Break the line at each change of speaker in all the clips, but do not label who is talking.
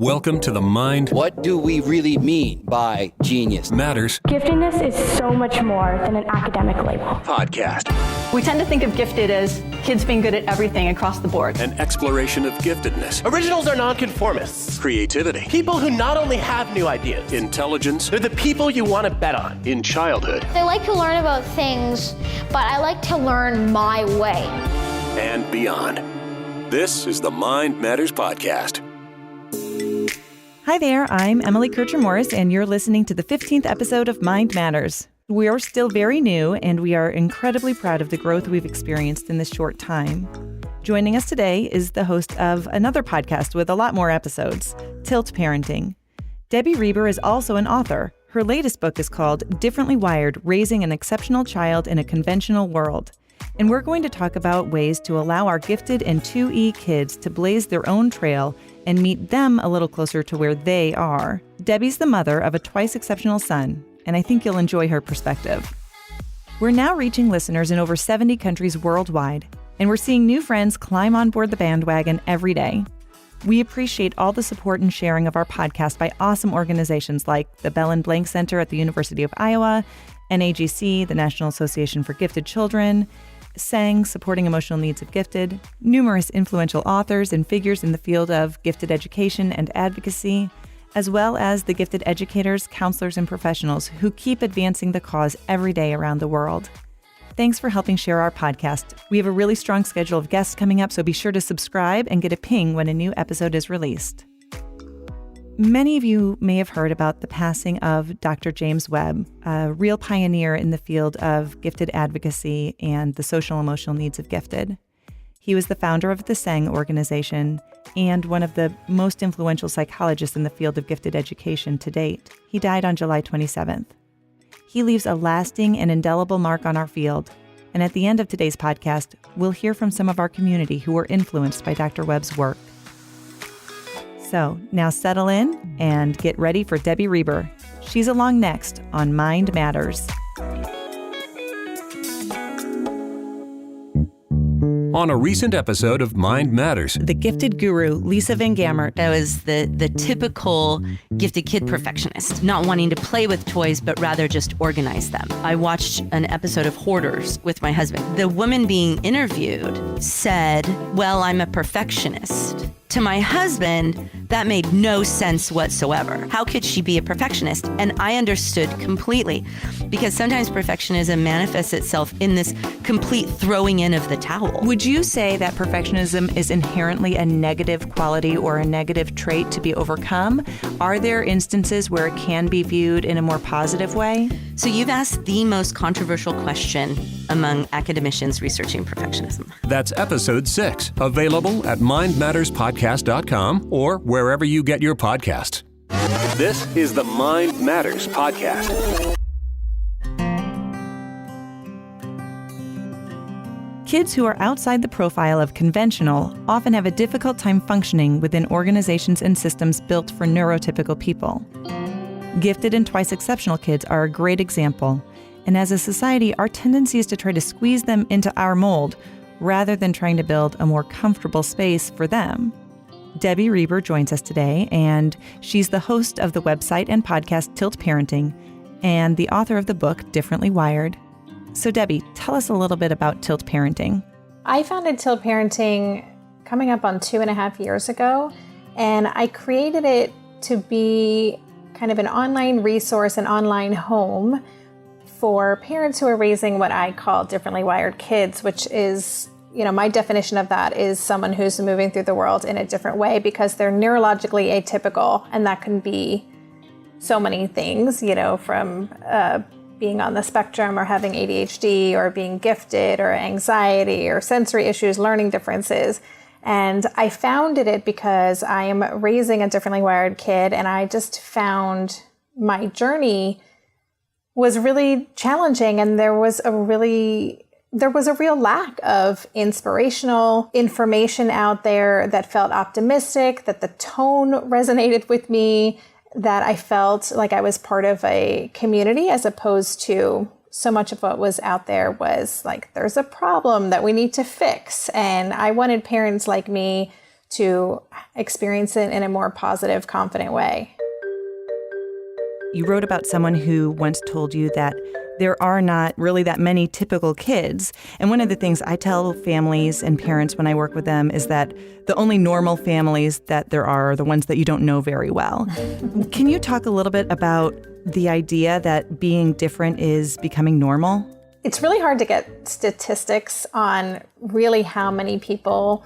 Welcome to the Mind
What do we really mean by genius?
Matters
Giftedness is so much more than an academic label.
podcast.
We tend to think of gifted as kids being good at everything across the board.
An exploration of giftedness,
Originals are nonconformists.
creativity,
People who not only have new ideas,
intelligence,
they're the people you want to bet on.
in childhood,
I like to learn about things, but I like to learn my way.
and beyond. This is the Mind Matters podcast.
Hi there, I'm Emily Kircher-Morris, and you're listening to the 15th episode of Mind Matters. We are still very new, and we are incredibly proud of the growth we've experienced in this short time. Joining us today is the host of another podcast with a lot more episodes, Tilt Parenting. Debbie Reber is also an author. Her latest book is called Differently Wired: Raising an Exceptional Child in a Conventional World. And we're going to talk about ways to allow our gifted and 2E kids to blaze their own trail and meet them a little closer to where they are. Debbie's the mother of a twice exceptional son, and I think you'll enjoy her perspective. We're now reaching listeners in over 70 countries worldwide, and we're seeing new friends climb on board the bandwagon every day. We appreciate all the support and sharing of our podcast by awesome organizations like the Bell and Blank Center at the University of Iowa, NAGC, the National Association for Gifted Children, SANG, Supporting Emotional Needs of Gifted, numerous influential authors and figures in the field of gifted education and advocacy, as well as the gifted educators, counselors, and professionals who keep advancing the cause every day around the world. Thanks for helping share our podcast. We have a really strong schedule of guests coming up, so be sure to subscribe and get a ping when a new episode is released. Many of you may have heard about the passing of Dr. James Webb, a real pioneer in the field of gifted advocacy and the social emotional needs of gifted. He was the founder of the SANG organization and one of the most influential psychologists in the field of gifted education to date. He died on July 27th. He leaves a lasting and indelible mark on our field. And at the end of today's podcast, we'll hear from some of our community who were influenced by Dr. Webb's work. So now settle in and get ready for Debbie Reber. She's along next on Mind Matters.
On a recent episode of Mind Matters,
The gifted guru, Lisa Van Gamert.
I was the typical gifted kid perfectionist, not wanting to play with toys, but rather just organize them. I watched an episode of Hoarders with my husband. The woman being interviewed said, "Well, I'm a perfectionist." To my husband, that made no sense whatsoever. How could she be a perfectionist? And I understood completely, because sometimes perfectionism manifests itself in this complete throwing in of the towel.
Would you say that perfectionism is inherently a negative quality or a negative trait to be overcome? Are there instances where it can be viewed in a more positive way?
So you've asked the most controversial question among academicians researching perfectionism.
that's episode 6, available at mindmatterspodcast.com or wherever you get your podcasts. This is the Mind Matters podcast.
Kids who are outside the profile of conventional often have a difficult time functioning within organizations and systems built for neurotypical people. Gifted and twice exceptional kids are a great example, and as a society, our tendency is to try to squeeze them into our mold rather than trying to build a more comfortable space for them. Debbie Reber joins us today, and she's the host of the website and podcast Tilt Parenting and the author of the book Differently Wired. So Debbie, tell us a little bit about Tilt Parenting.
I founded Tilt Parenting coming up on 2.5 years ago, and I created it to be kind of an online resource, an online home for parents who are raising what I call differently wired kids, which is, my definition of that is someone who's moving through the world in a different way because they're neurologically atypical, and that can be so many things, from being on the spectrum or having ADHD or being gifted or anxiety or sensory issues, learning differences. And I founded it because I am raising a differently wired kid, and I just found my journey was really challenging, and there was a real lack of inspirational information out there that felt optimistic, that the tone resonated with me, that I felt like I was part of a community, as opposed to so much of what was out there was like, there's a problem that we need to fix. And I wanted parents like me to experience it in a more positive, confident way.
You wrote about someone who once told you that there are not really that many typical kids. And one of the things I tell families and parents when I work with them is that the only normal families that there are the ones that you don't know very well. Can you talk a little bit about the idea that being different is becoming normal?
It's really hard to get statistics on really how many people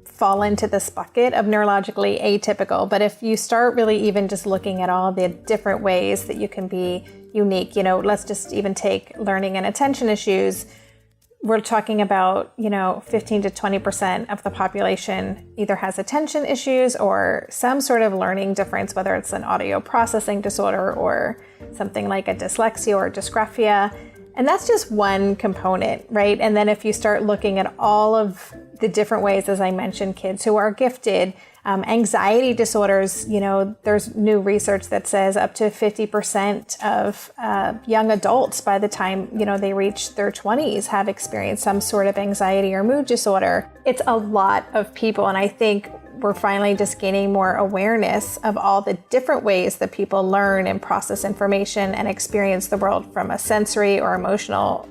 fall into this bucket of neurologically atypical. But if you start really even just looking at all the different ways that you can be unique, let's just even take learning and attention issues. We're talking about, 15 to 20% of the population either has attention issues or some sort of learning difference, whether it's an audio processing disorder or something like a dyslexia or dysgraphia. And that's just one component, right? And then if you start looking at all of the different ways, as I mentioned, kids who are gifted, anxiety disorders, there's new research that says up to 50% of young adults by the time, they reach their 20s have experienced some sort of anxiety or mood disorder. It's a lot of people. And I think we're finally just gaining more awareness of all the different ways that people learn and process information and experience the world from a sensory or emotional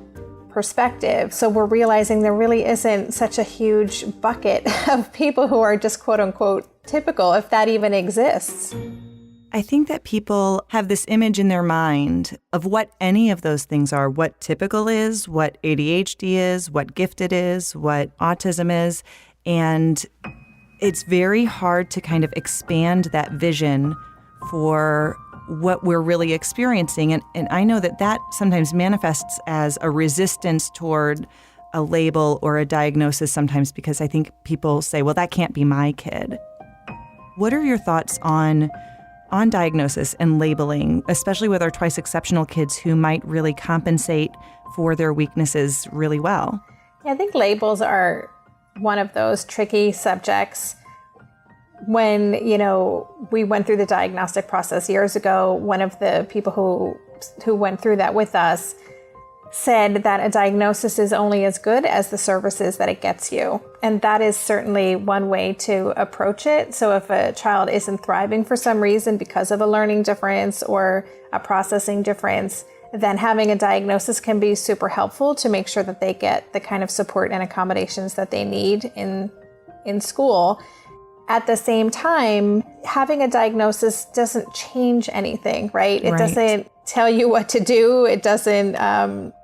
perspective. So we're realizing there really isn't such a huge bucket of people who are just quote unquote typical, if that even exists.
I think that people have this image in their mind of what any of those things are, what typical is, what ADHD is, what gifted is, what autism is. And it's very hard to kind of expand that vision for what we're really experiencing. And I know that sometimes manifests as a resistance toward a label or a diagnosis sometimes, because I think people say, well, that can't be my kid. What are your thoughts on diagnosis and labeling, especially with our twice exceptional kids who might really compensate for their weaknesses really well?
Yeah, I think labels are one of those tricky subjects. When, we went through the diagnostic process years ago, one of the people who went through that with us said that a diagnosis is only as good as the services that it gets you. And that is certainly one way to approach it. So if a child isn't thriving for some reason because of a learning difference or a processing difference, then having a diagnosis can be super helpful to make sure that they get the kind of support and accommodations that they need in school. At the same time, having a diagnosis doesn't change anything, right? It doesn't tell you what to do. It doesn't,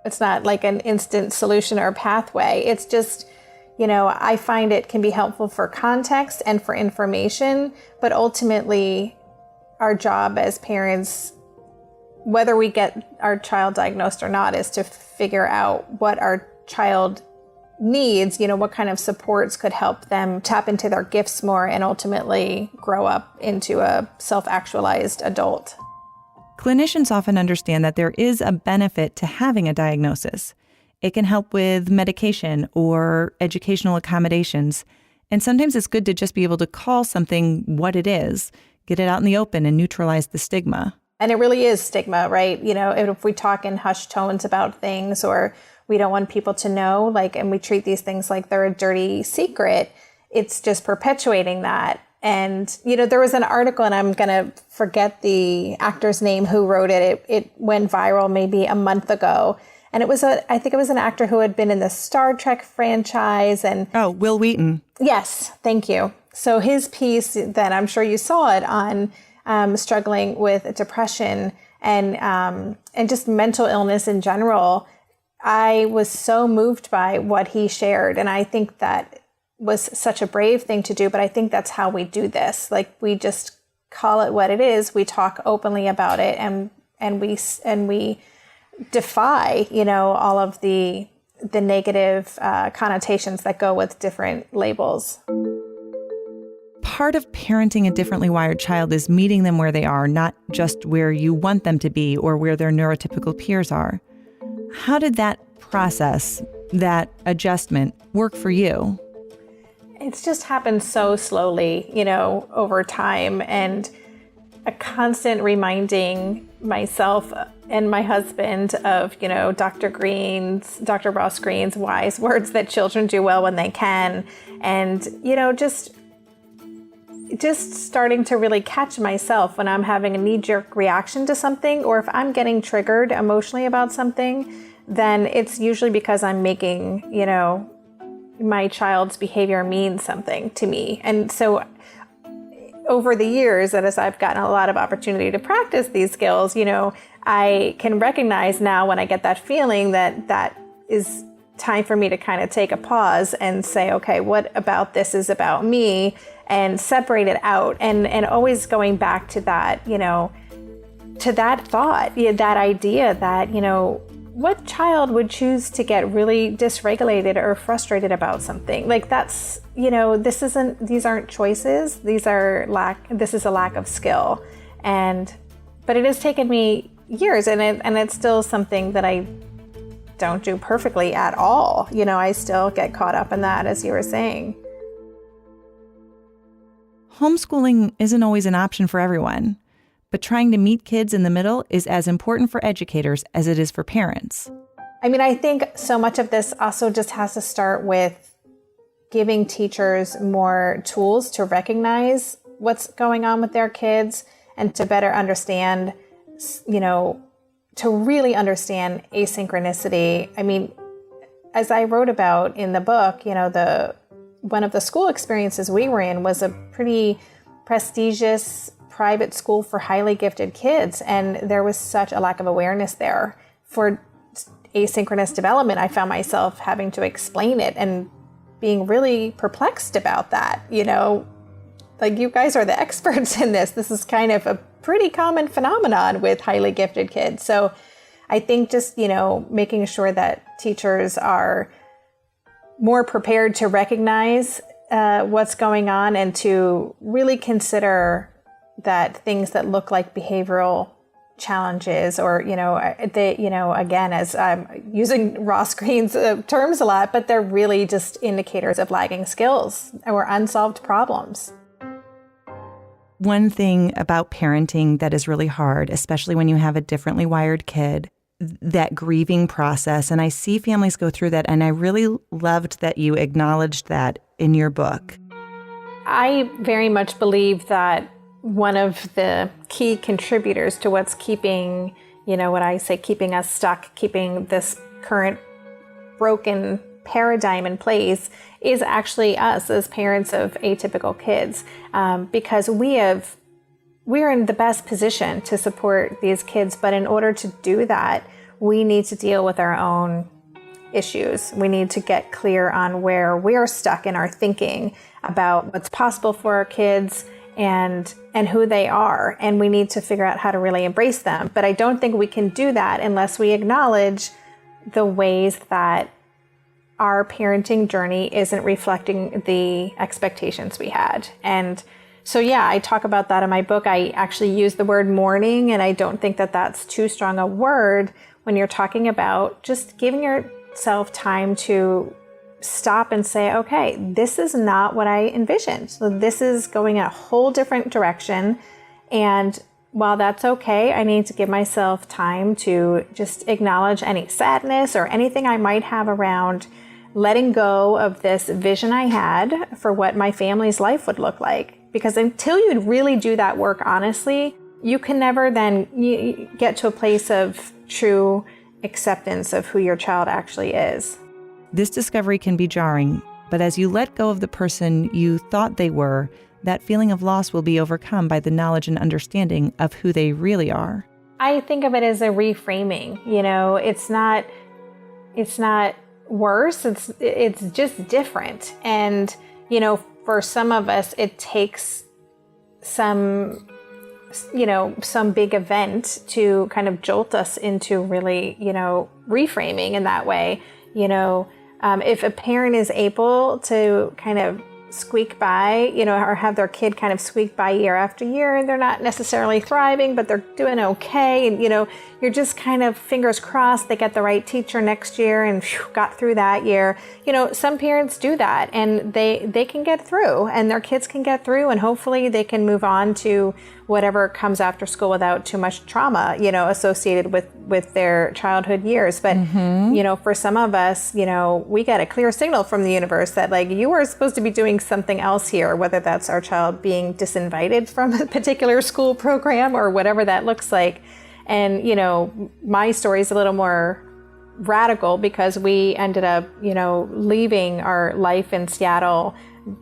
it's not like an instant solution or pathway. It's just, I find it can be helpful for context and for information, but ultimately our job as parents, whether we get our child diagnosed or not, is to figure out what our child needs, what kind of supports could help them tap into their gifts more and ultimately grow up into a self-actualized adult.
Clinicians often understand that there is a benefit to having a diagnosis. It can help with medication or educational accommodations. And sometimes it's good to just be able to call something what it is, get it out in the open and neutralize the stigma.
And it really is stigma, right? If we talk in hushed tones about things, or we don't want people to know, and we treat these things like they're a dirty secret, it's just perpetuating that. And, there was an article, and I'm going to forget the actor's name who wrote it. It went viral maybe a month ago. And I think it was an actor who had been in the Star Trek franchise.
Oh, Will Wheaton.
Yes, thank you. So his piece, that I'm sure you saw it on, struggling with depression and just mental illness in general, I was so moved by what he shared. And I think that was such a brave thing to do, but I think that's how we do this. We just call it what it is. We talk openly about it, and we defy, all of the negative connotations that go with different labels.
Part of parenting a differently wired child is meeting them where they are, not just where you want them to be or where their neurotypical peers are. How did that process, that adjustment, work for you?
It's just happened so slowly, over time, and a constant reminding myself and my husband of, Dr. Ross Green's wise words that children do well when they can. And, just just starting to really catch myself when I'm having a knee-jerk reaction to something, or if I'm getting triggered emotionally about something, then it's usually because I'm making, my child's behavior mean something to me. And so over the years, and as I've gotten a lot of opportunity to practice these skills, I can recognize now when I get that feeling that is time for me to kind of take a pause and say, okay, what about this is about me, and separate it out, and always going back to that, to that thought, that idea that, what child would choose to get really dysregulated or frustrated about something? Like that's, these aren't choices. This is a lack of skill. But it has taken me years, and it's still something that I don't do perfectly at all. I still get caught up in that, as you were saying.
Homeschooling isn't always an option for everyone, but trying to meet kids in the middle is as important for educators as it is for parents.
I think so much of this also just has to start with giving teachers more tools to recognize what's going on with their kids and to better understand, to really understand asynchronicity. As I wrote about in the book, one of the school experiences we were in was a pretty prestigious private school for highly gifted kids. And there was such a lack of awareness there for asynchronous development. I found myself having to explain it and being really perplexed about that. Like, you guys are the experts in this. This is kind of a pretty common phenomenon with highly gifted kids. So I think just, making sure that teachers are more prepared to recognize what's going on and to really consider that things that look like behavioral challenges, or, again, as I'm using Ross Greene's terms a lot, but they're really just indicators of lagging skills or unsolved problems.
One thing about parenting that is really hard, especially when you have a differently wired kid, that grieving process. And I see families go through that. And I really loved that you acknowledged that in your book.
I very much believe that one of the key contributors to what's keeping, what I say, keeping us stuck, keeping this current broken paradigm in place is actually us as parents of atypical kids, because we're in the best position to support these kids. But in order to do that, we need to deal with our own issues. We need to get clear on where we're stuck in our thinking about what's possible for our kids and who they are. And we need to figure out how to really embrace them. But I don't think we can do that unless we acknowledge the ways that our parenting journey isn't reflecting the expectations we had. And so, I talk about that in my book. I actually use the word mourning, and I don't think that that's too strong a word when you're talking about just giving yourself time to stop and say, okay, this is not what I envisioned. So this is going in a whole different direction. And while that's okay, I need to give myself time to just acknowledge any sadness or anything I might have around letting go of this vision I had for what my family's life would look like. Because until you really do that work honestly, you can never then get to a place of true acceptance of who your child actually is.
This discovery can be jarring, but as you let go of the person you thought they were, that feeling of loss will be overcome by the knowledge and understanding of who they really are.
I think of it as a reframing. It's not worse. It's just different. And, for some of us, it takes some big event to kind of jolt us into really, reframing in that way. If a parent is able to kind of squeak by, or have their kid kind of squeak by year after year, and they're not necessarily thriving, but they're doing okay. And, you're just kind of fingers crossed they get the right teacher next year and got through that year. Some parents do that, and they can get through, and their kids can get through, and hopefully they can move on to whatever comes after school without too much trauma, associated with with their childhood years. But, for some of us, we get a clear signal from the universe that like you are supposed to be doing something else here, whether that's our child being disinvited from a particular school program or whatever that looks like. And, my story is a little more radical because we ended up, leaving our life in Seattle.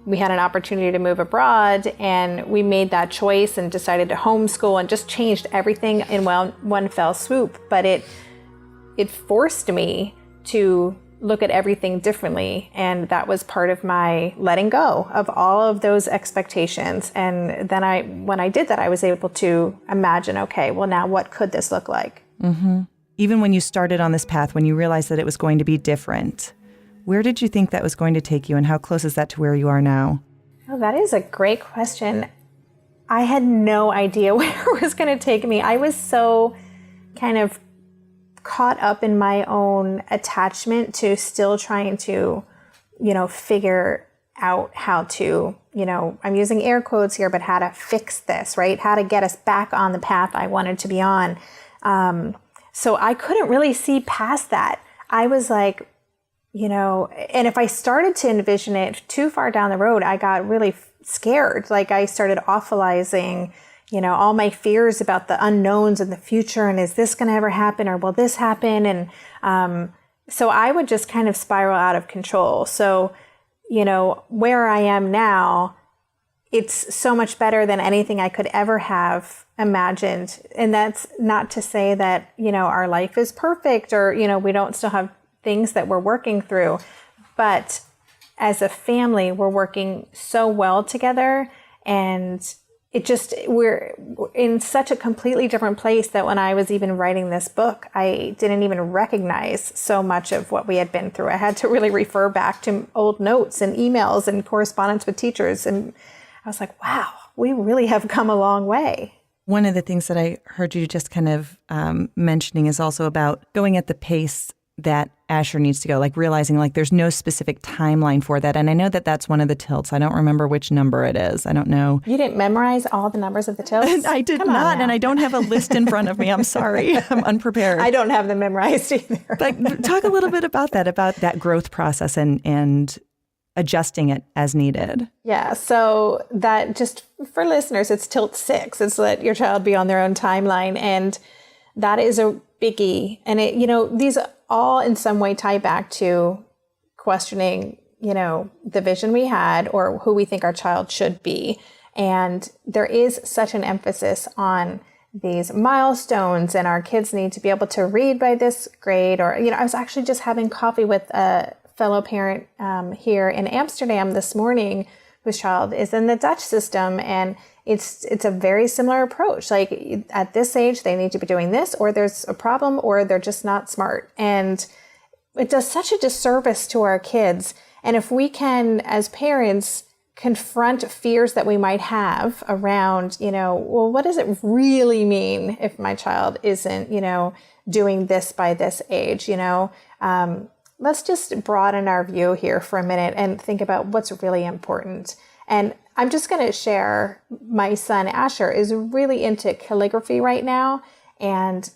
We had an opportunity to move abroad, and we made that choice and decided to homeschool and just changed everything in one fell swoop. But it forced me to look at everything differently. And that was part of my letting go of all of those expectations. And then when I did that, I was able to imagine, okay, well, now what could this look like?
Mm-hmm. Even when you started on this path, when you realized that it was going to be different, where did you think that was going to take you, and how close is that to where you are now?
Oh, that is a great question. I had no idea where it was going to take me. I was so kind of caught up in my own attachment to still trying to, figure out how to, I'm using air quotes here, but how to fix this, right? How to get us back on the path I wanted to be on. So I couldn't really see past that. I was like, and if I started to envision it too far down the road, I got really scared. Like I started awfulizing, all my fears about the unknowns in the future. And is this going to ever happen, or will this happen? And so I would just kind of spiral out of control. So, where I am now, it's so much better than anything I could ever have imagined. And that's not to say that, our life is perfect or, we don't still have things that we're working through. But as a family, we're working so well together, and we're in such a completely different place that when I was even writing this book, I didn't even recognize so much of what we had been through. I had to really refer back to old notes and emails and correspondence with teachers. And I was like, wow, we really have come a long way.
One of the things that I heard you just kind of mentioning is also about going at the pace that Asher needs to go, like realizing like there's no specific timeline for that. And I know that that's one of the tilts. I don't remember which number it is. I don't know.
You didn't memorize all the numbers of the tilts?
I did not, and I don't have a list in front of me. I'm sorry. I'm unprepared.
I don't have them memorized either.
But talk a little bit about that growth process and adjusting it as needed.
Yeah, so that, just for listeners, it's tilt 6. It's let your child be on their own timeline. And that is a biggie. And these all in some way tie back to questioning, the vision we had or who we think our child should be. And there is such an emphasis on these milestones, and our kids need to be able to read by this grade. Or, I was actually just having coffee with a fellow parent here in Amsterdam this morning whose child is in the Dutch system, and it's a very similar approach. Like at this age, they need to be doing this, or there's a problem, or they're just not smart. And it does such a disservice to our kids. And if we can, as parents, confront fears that we might have around, well, what does it really mean if my child isn't, doing this by this age, let's just broaden our view here for a minute and think about what's really important. And I'm just going to share, my son Asher is really into calligraphy right now and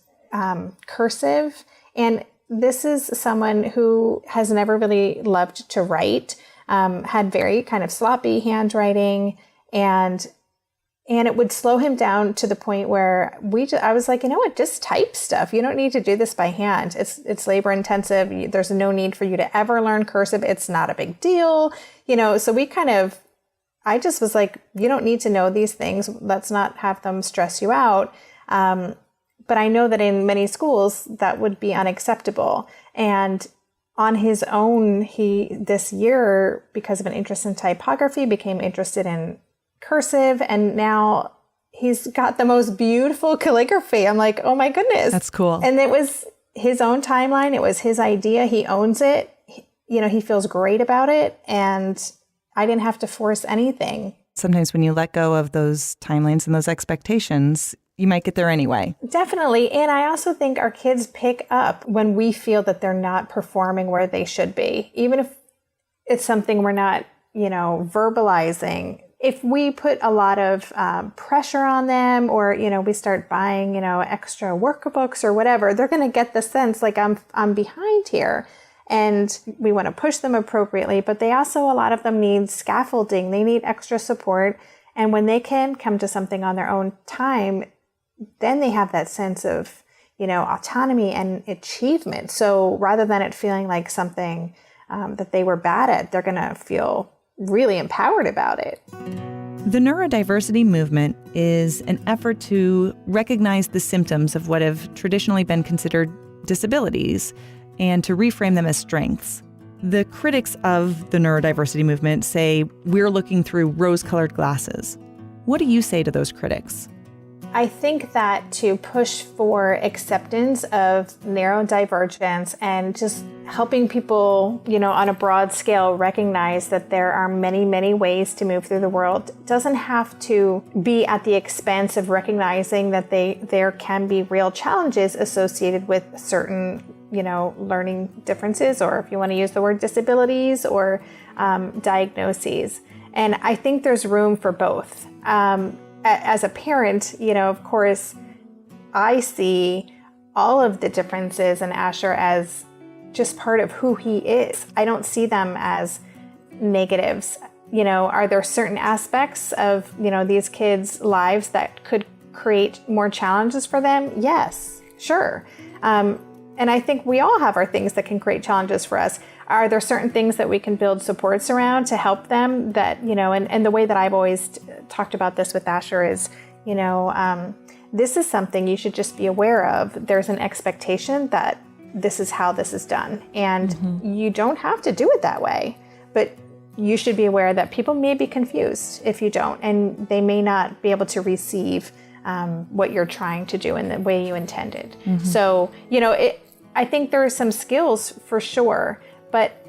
cursive. And this is someone who has never really loved to write, had very kind of sloppy handwriting, and it would slow him down to the point where I was like, just type stuff. You don't need to do this by hand. It's labor intensive. There's no need for you to ever learn cursive. It's not a big deal. So I just was like, you don't need to know these things. Let's not have them stress you out. But I know that in many schools that would be unacceptable. And on his own, he this year, because of an interest in typography, became interested in cursive, and now he's got the most beautiful calligraphy. I'm like, oh my goodness.
That's cool.
And it was his own timeline. It was his idea. He owns it. He feels great about it. And I didn't have to force anything.
Sometimes when you let go of those timelines and those expectations, you might get there anyway.
Definitely. And I also think our kids pick up when we feel that they're not performing where they should be. Even if it's something we're not, verbalizing, if we put a lot of pressure on them, or, we start buying, extra workbooks or whatever, they're going to get the sense like I'm behind here. And we want to push them appropriately, but they also, a lot of them need scaffolding. They need extra support. And when they can come to something on their own time, then they have that sense of, autonomy and achievement. So rather than it feeling like something that they were bad at, they're going to feel really empowered about it.
The neurodiversity movement is an effort to recognize the symptoms of what have traditionally been considered disabilities and to reframe them as strengths. The critics of the neurodiversity movement say we're looking through rose-colored glasses. What do you say to those critics?
I think that to push for acceptance of neurodivergence and just helping people, on a broad scale, recognize that there are many, many ways to move through the world doesn't have to be at the expense of recognizing that there can be real challenges associated with certain, learning differences, or if you want to use the word disabilities, or diagnoses. And I think there's room for both. As a parent, of course, I see all of the differences in Asher as just part of who he is. I don't see them as negatives. Are there certain aspects of, these kids' lives that could create more challenges for them? Yes, sure. And I think we all have our things that can create challenges for us. Are there certain things that we can build supports around to help them that, and the way that I've always talked about this with Asher is, this is something you should just be aware of. There's an expectation that this is how this is done. And you don't have to do it that way, but you should be aware that people may be confused if you don't, and they may not be able to receive what you're trying to do in the way you intended. So, I think there are some skills for sure, but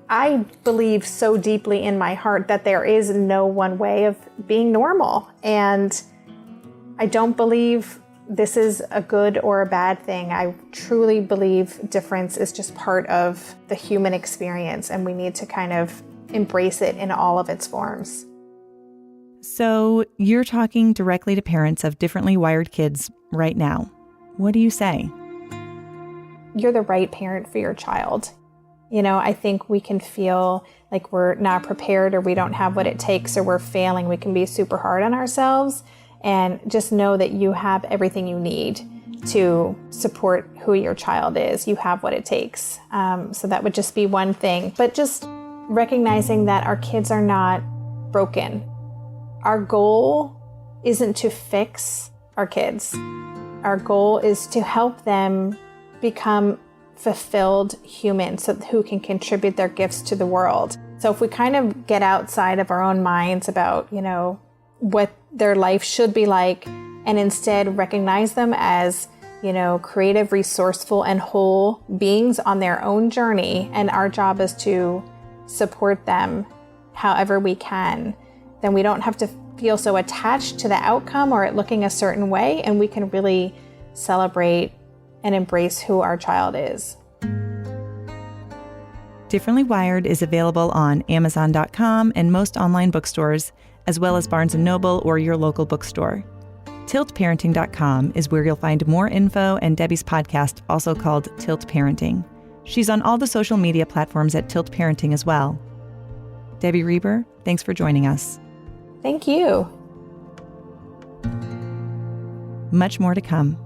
I believe so deeply in my heart that there is no one way of being normal. And I don't believe this is a good or a bad thing. I truly believe difference is just part of the human experience, and we need to kind of embrace it in all of its forms.
So you're talking directly to parents of differently wired kids right now. What do you say?
You're the right parent for your child. I think we can feel like we're not prepared, or we don't have what it takes, or we're failing. We can be super hard on ourselves, and just know that you have everything you need to support who your child is. You have what it takes. So that would just be one thing. But just recognizing that our kids are not broken. Our goal isn't to fix our kids. Our goal is to help them become fulfilled humans who can contribute their gifts to the world. So if we kind of get outside of our own minds about, what their life should be like, and instead recognize them as, creative, resourceful, and whole beings on their own journey, and our job is to support them however we can, then we don't have to feel so attached to the outcome or it looking a certain way, and we can really celebrate and embrace who our child is.
Differently Wired is available on Amazon.com and most online bookstores, as well as Barnes & Noble or your local bookstore. TiltParenting.com is where you'll find more info, and Debbie's podcast, also called Tilt Parenting. She's on all the social media platforms at Tilt Parenting as well. Debbie Reber, thanks for joining us.
Thank you.
Much more to come.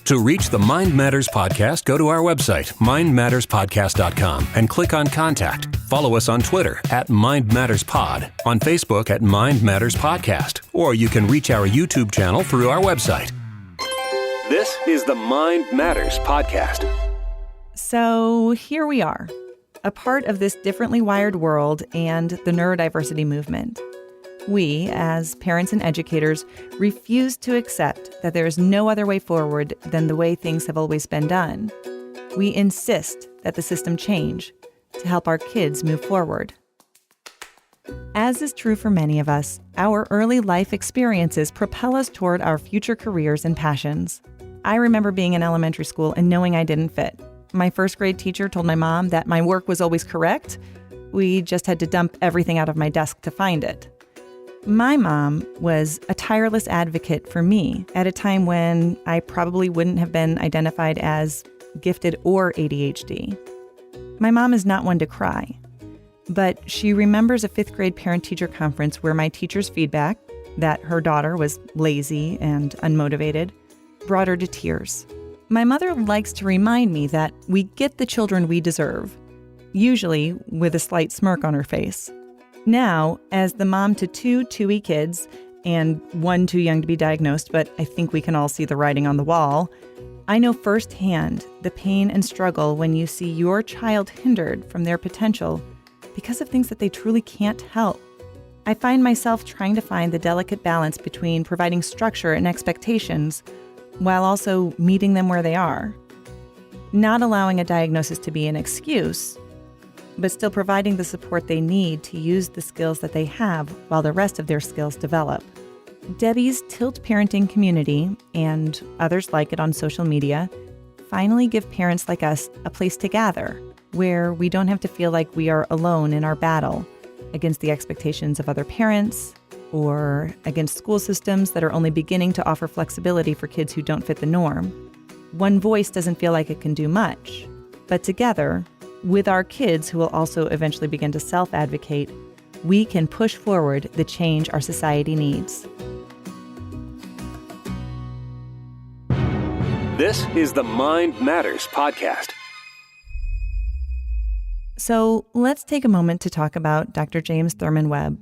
To reach the Mind Matters podcast, go to our website, mindmatterspodcast.com, and click on Contact. Follow us on Twitter @MindMattersPod, on Facebook @Mind Matters Podcast, or you can reach our YouTube channel through our website. This is the Mind Matters podcast.
So here we are, a part of this differently wired world and the neurodiversity movement. We, as parents and educators, refuse to accept that there is no other way forward than the way things have always been done. We insist that the system change to help our kids move forward. As is true for many of us, our early life experiences propel us toward our future careers and passions. I remember being in elementary school and knowing I didn't fit. My first grade teacher told my mom that my work was always correct, We just had to dump everything out of my desk to find it. My mom was a tireless advocate for me at a time when I probably wouldn't have been identified as gifted or ADHD. My mom is not one to cry, but she remembers a 5th grade parent-teacher conference where my teacher's feedback that her daughter was lazy and unmotivated brought her to tears. My mother likes to remind me that we get the children we deserve, usually with a slight smirk on her face. Now, as the mom to 2 2-y kids, and one too young to be diagnosed, but I think we can all see the writing on the wall, I know firsthand the pain and struggle when you see your child hindered from their potential because of things that they truly can't help. I find myself trying to find the delicate balance between providing structure and expectations while also meeting them where they are. Not allowing a diagnosis to be an excuse, but still providing the support they need to use the skills that they have while the rest of their skills develop. Debbie's Tilt Parenting community, and others like it on social media, finally give parents like us a place to gather, where we don't have to feel like we are alone in our battle against the expectations of other parents, or against school systems that are only beginning to offer flexibility for kids who don't fit the norm. One voice doesn't feel like it can do much, but together, with our kids who will also eventually begin to self-advocate, we can push forward the change our society needs.
This is the Mind Matters podcast.
So let's take a moment to talk about Dr. James Thurman Webb.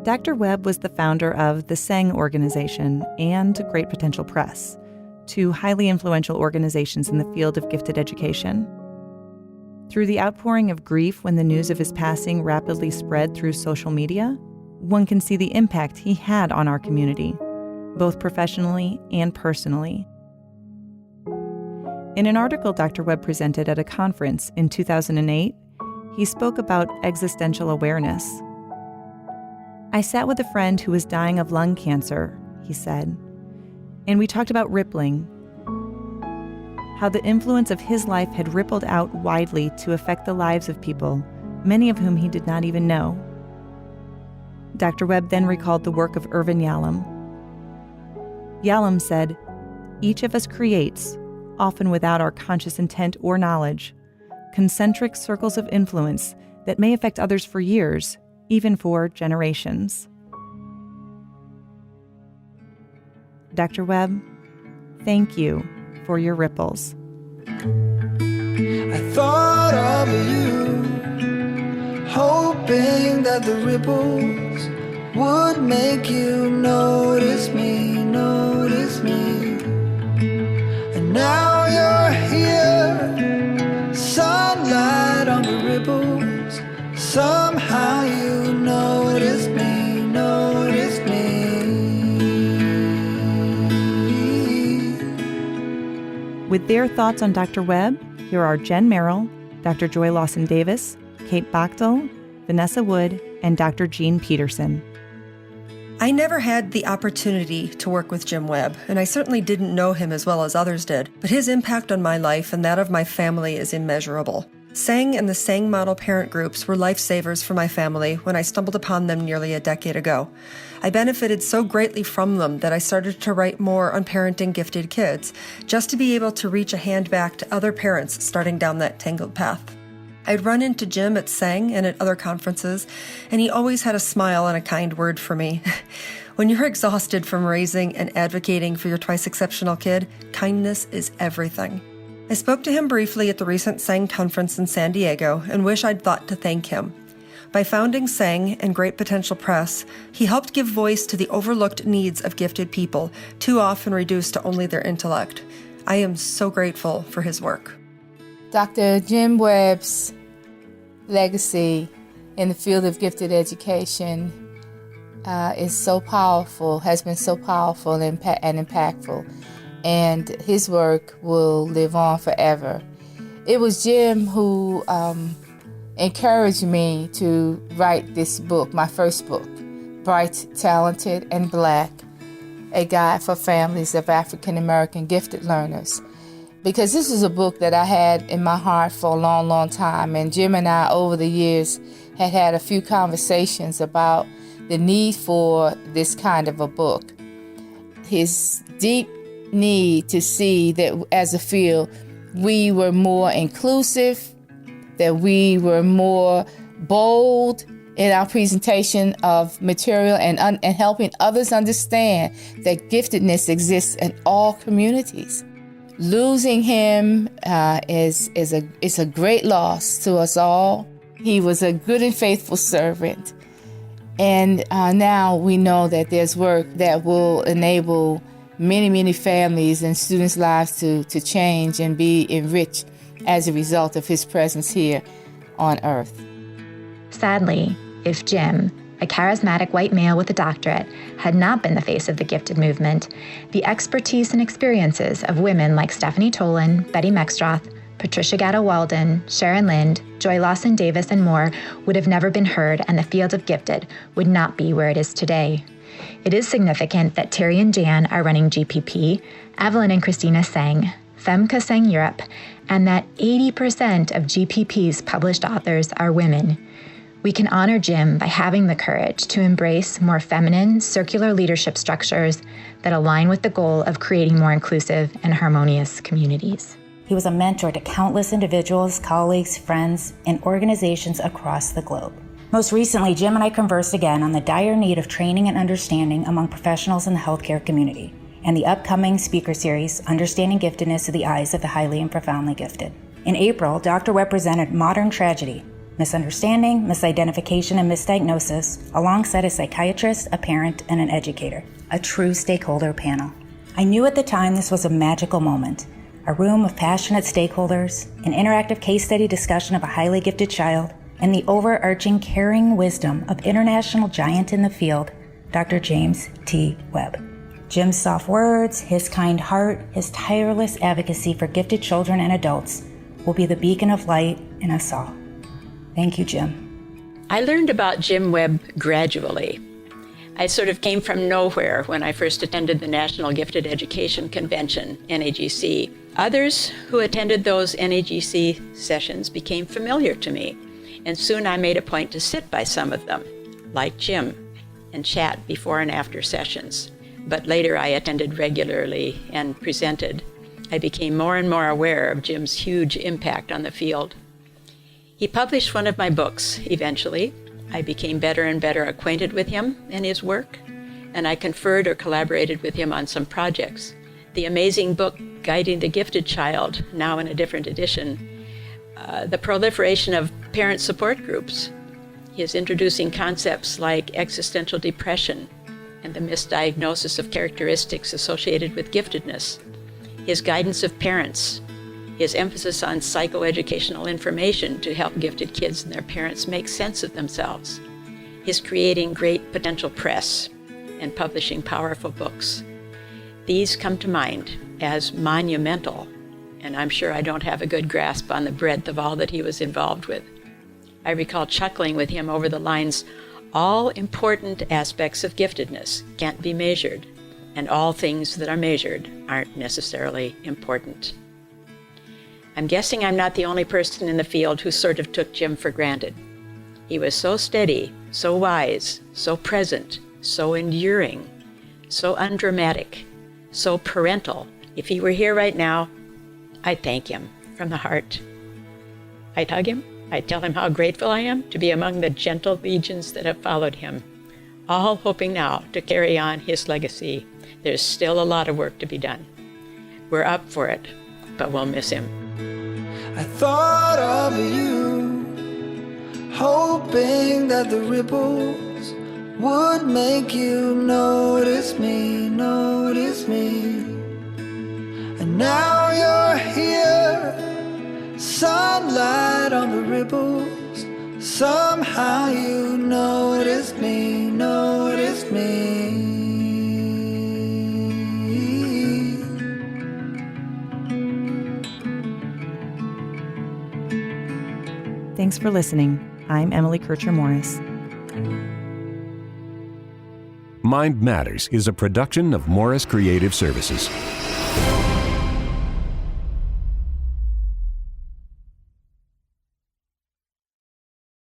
Dr. Webb was the founder of the SENG organization and Great Potential Press, 2 highly influential organizations in the field of gifted education. Through the outpouring of grief when the news of his passing rapidly spread through social media, one can see the impact he had on our community, both professionally and personally. In an article Dr. Webb presented at a conference in 2008, he spoke about existential awareness. I sat with a friend who was dying of lung cancer, he said, and we talked about rippling, how the influence of his life had rippled out widely to affect the lives of people, many of whom he did not even know. Dr. Webb then recalled the work of Irvin Yalom. Yalom said, "Each of us creates, often without our conscious intent or knowledge, concentric circles of influence that may affect others for years, even for generations." Dr. Webb, thank you for your ripples.
I thought of you, hoping that the ripples would make you notice me. And now you're here, sunlight on the ripples. Somehow you notice me.
With their thoughts on Dr. Webb, here are Jen Merrill, Dr. Joy Lawson-Davis, Kate Bachtel, Vanessa Wood, and Dr. Jean Peterson.
I never had the opportunity to work with Jim Webb, and I certainly didn't know him as well as others did, but his impact on my life and that of my family is immeasurable. SENG and the SENG model parent groups were lifesavers for my family when I stumbled upon them nearly a decade ago. I benefited so greatly from them that I started to write more on parenting gifted kids, just to be able to reach a hand back to other parents starting down that tangled path. I'd run into Jim at SENG and at other conferences, and he always had a smile and a kind word for me. When you're exhausted from raising and advocating for your twice exceptional kid, kindness is everything. I spoke to him briefly at the recent SENG conference in San Diego and wish I'd thought to thank him. By founding SENG and Great Potential Press, he helped give voice to the overlooked needs of gifted people, too often reduced to only their intellect. I am so grateful for his work.
Dr. Jim Webb's legacy in the field of gifted education is so powerful, has been so powerful and impactful, and his work will live on forever. It was Jim who encouraged me to write this book, my first book, Bright, Talented, and Black, a guide for families of African American gifted learners. because this is a book that I had in my heart for a long, long time. And Jim and I, over the years, had a few conversations about the need for this kind of a book. His deep need to see that as a field, we were more inclusive, that we were more bold in our presentation of material and helping others understand that giftedness exists in all communities. Losing him is a great loss to us all. He was a good and faithful servant. And now we know that there's work that will enable many, many families and students' lives to change and be enriched as a result of his presence here on earth.
Sadly, if Jim, a charismatic white male with a doctorate, had not been the face of the gifted movement, the expertise and experiences of women like Stephanie Tolan, Betty Mextroth, Patricia Gatto Walden, Sharon Lind, Joy Lawson Davis, and more would have never been heard, and the field of gifted would not be where it is today. It is significant that Terry and Jan are running GPP, Evelyn and Christina Sang, Femke Sang Europe, and that 80% of GPP's published authors are women. We can honor Jim by having the courage to embrace more feminine, circular leadership structures that align with the goal of creating more inclusive and harmonious communities.
He was a mentor to countless individuals, colleagues, friends, and organizations across the globe. Most recently, Jim and I conversed again on the dire need of training and understanding among professionals in the healthcare community and the upcoming speaker series, Understanding Giftedness Through the Eyes of the Highly and Profoundly Gifted. In April, Dr. Webb presented Modern Tragedy, Misunderstanding, Misidentification, and Misdiagnosis, alongside a psychiatrist, a parent, and an educator, a true stakeholder panel. I knew at the time this was a magical moment, a room of passionate stakeholders, an interactive case study discussion of a highly gifted child, and the overarching caring wisdom of international giant in the field, Dr. James T. Webb. Jim's soft words, his kind heart, his tireless advocacy for gifted children and adults will be the beacon of light in us all. Thank you, Jim.
I learned about Jim Webb gradually. I sort of came from nowhere when I first attended the National Gifted Education Convention, NAGC. Others who attended those NAGC sessions became familiar to me, and soon I made a point to sit by some of them, like Jim, and chat before and after sessions. But later I attended regularly and presented. I became more and more aware of Jim's huge impact on the field. He published one of my books eventually. I became better and better acquainted with him and his work, and I conferred or collaborated with him on some projects. The amazing book, Guiding the Gifted Child, now in a different edition, the proliferation of parent support groups, his introducing concepts like existential depression and the misdiagnosis of characteristics associated with giftedness, his guidance of parents, his emphasis on psychoeducational information to help gifted kids and their parents make sense of themselves, his creating great potential press and publishing powerful books. These come to mind as monumental, and I'm sure I don't have a good grasp on the breadth of all that he was involved with. I recall chuckling with him over the lines, "All important aspects of giftedness can't be measured, and all things that are measured aren't necessarily important." I'm guessing I'm not the only person in the field who sort of took Jim for granted. He was so steady, so wise, so present, so enduring, so undramatic, so parental. If he were here right now, I'd thank him from the heart. I'd hug him. I'd tell him how grateful I am to be among the gentle legions that have followed him, all hoping now to carry on his legacy. There's still a lot of work to be done. We're up for it, but we'll miss him.
I thought of you, hoping that the ripples would make you notice me. And now you're here, sunlight on the ripples. Somehow you noticed me.
Thanks for listening. I'm Emily Kircher Morris.
Mind Matters is a production of Morris Creative Services.